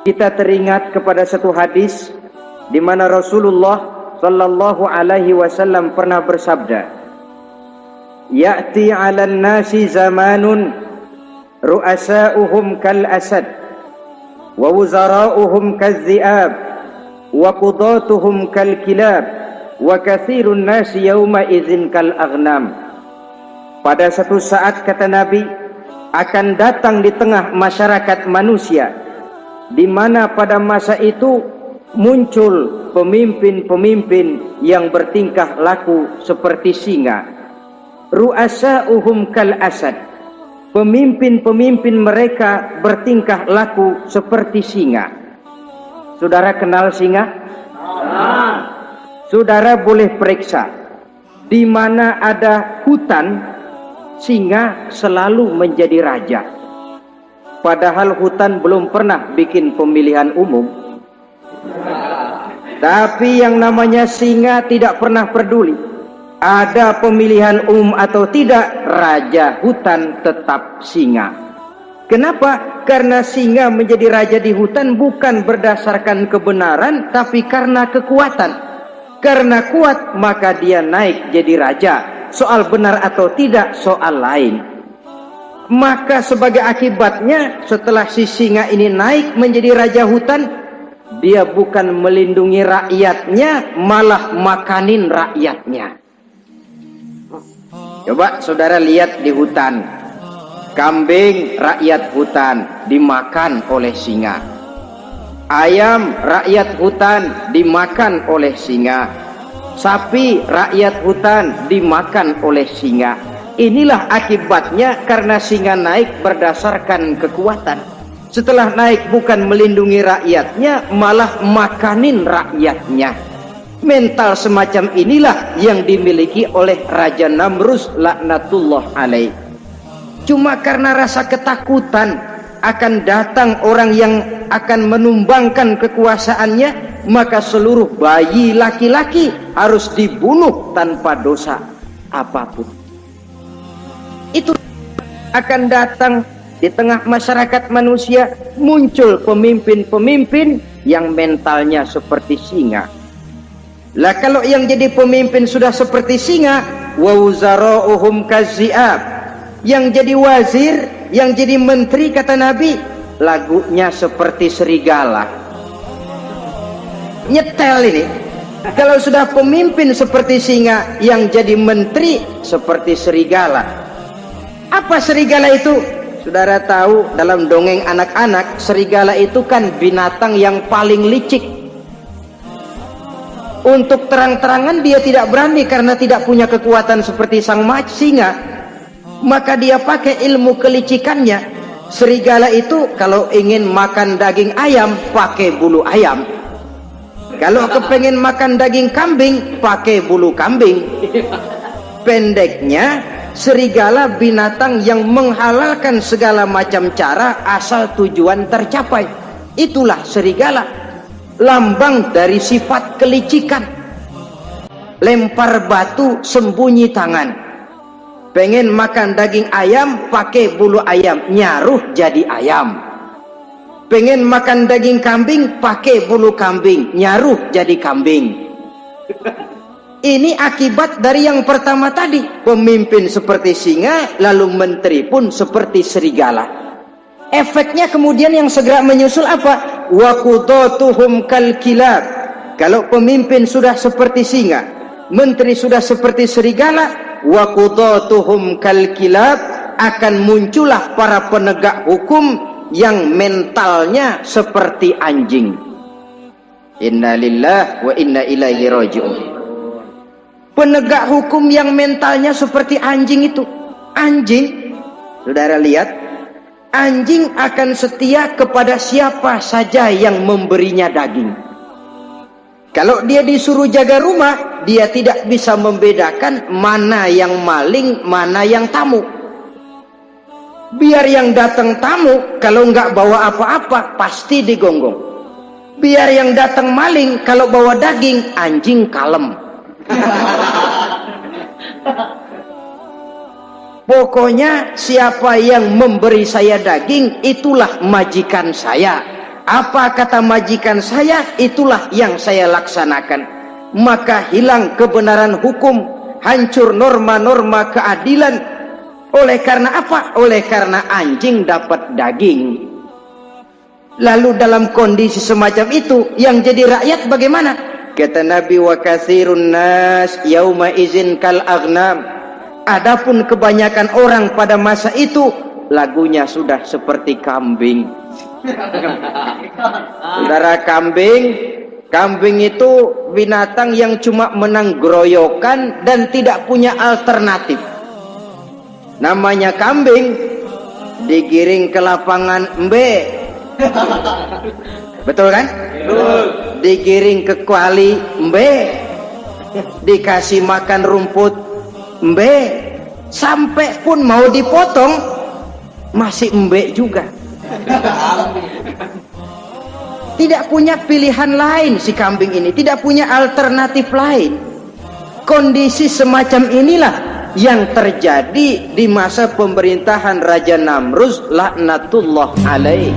kita teringat kepada satu hadis di mana Rasulullah sallallahu alaihi wasallam pernah bersabda, "Ya'ti 'alan nasi zamanun ru'asa'uhum kal asad wa wuzara'uhum kal dhi'ab wa qudatuhum kal kilab wa katsirun nasi yawma idzin kal aghnam." Pada satu saat, kata Nabi, akan datang di tengah masyarakat manusia di mana pada masa itu muncul pemimpin-pemimpin yang bertingkah laku seperti singa. Ru'asa'uhum kal asad. Pemimpin-pemimpin mereka bertingkah laku seperti singa. Saudara kenal singa? Saudara boleh periksa di mana ada hutan, singa selalu menjadi raja. Padahal hutan belum pernah bikin pemilihan umum. Tapi yang namanya singa tidak pernah peduli. Ada pemilihan umum atau tidak, raja hutan tetap singa. Kenapa? Karena singa menjadi raja di hutan bukan berdasarkan kebenaran, tapi karena kekuatan. Karena kuat, maka dia naik jadi raja. Soal benar atau tidak, soal lain. Maka sebagai akibatnya, setelah si singa ini naik menjadi raja hutan, dia bukan melindungi rakyatnya, malah makanin rakyatnya. Coba saudara lihat di hutan, kambing rakyat hutan dimakan oleh singa, ayam rakyat hutan dimakan oleh singa, sapi rakyat hutan dimakan oleh singa. Inilah akibatnya karena singa naik berdasarkan kekuatan. Setelah naik bukan melindungi rakyatnya, malah makanin rakyatnya. Mental semacam inilah yang dimiliki oleh Raja Namrus laknatullah alaih. Cuma karena rasa ketakutan akan datang orang yang akan menumbangkan kekuasaannya, maka seluruh bayi laki-laki harus dibunuh tanpa dosa apapun. Itu akan datang di tengah masyarakat manusia, muncul pemimpin-pemimpin yang mentalnya seperti singa. Lah kalau yang jadi pemimpin sudah seperti singa, wa wuzara'uhum kazzi'ab, yang jadi wazir, yang jadi menteri, kata Nabi, lagunya seperti serigala. Nyetel ini. Kalau sudah pemimpin seperti singa, yang jadi menteri seperti serigala. Apa serigala itu? Saudara tahu dalam dongeng anak-anak, serigala itu kan binatang yang paling licik. Untuk terang-terangan dia tidak berani karena tidak punya kekuatan seperti sang singa. Maka dia pakai ilmu kelicikannya. Serigala itu kalau ingin makan daging ayam, pakai bulu ayam. Kalau kepengen makan daging kambing, pakai bulu kambing. Pendeknya, serigala binatang yang menghalalkan segala macam cara asal tujuan tercapai. Itulah serigala, lambang dari sifat kelicikan. Lempar batu, sembunyi tangan. Pengen makan daging ayam, pakai bulu ayam, nyaruh jadi ayam. Pengen makan daging kambing, pakai bulu kambing, nyaruh jadi kambing. Ini akibat dari yang pertama tadi. Pemimpin seperti singa, lalu menteri pun seperti serigala. Efeknya kemudian yang segera menyusul apa? Wa qudatuhum kal kilab. Kalau pemimpin sudah seperti singa, menteri sudah seperti serigala, wa qudatuhum kal kilab, akan muncullah para penegak hukum yang mentalnya seperti anjing. Inna lillahi wa inna ilaihi raji'un. Penegak hukum yang mentalnya seperti anjing itu. Anjing, saudara lihat, anjing akan setia kepada siapa saja yang memberinya daging. Kalau dia disuruh jaga rumah, dia tidak bisa membedakan mana yang maling, mana yang tamu. Biar yang datang tamu, kalau nggak bawa apa-apa, pasti digonggong. Biar yang datang maling, kalau bawa daging, anjing kalem. Pokoknya siapa yang memberi saya daging, itulah majikan saya. Apa kata majikan saya, itulah yang saya laksanakan. Maka hilang kebenaran hukum, hancur norma-norma keadilan. Oleh karena apa? Oleh karena anjing dapat daging. Lalu dalam kondisi semacam itu, yang jadi rakyat bagaimana? Kata Nabi, wa katsirun nas yauma izin kal aghnam. Adapun kebanyakan orang pada masa itu, lagunya sudah seperti kambing. Saudara, kambing itu binatang yang cuma menang groyokan dan tidak punya alternatif. Namanya kambing, digiring ke lapangan embe. Betul kan? Betul. Digiring ke kuali embe, dikasih makan rumput embe, sampai pun mau dipotong masih embe juga. Tidak punya pilihan lain si kambing ini, tidak punya alternatif lain. Kondisi semacam inilah yang terjadi di masa pemerintahan Raja Namruz laknatullah alaih.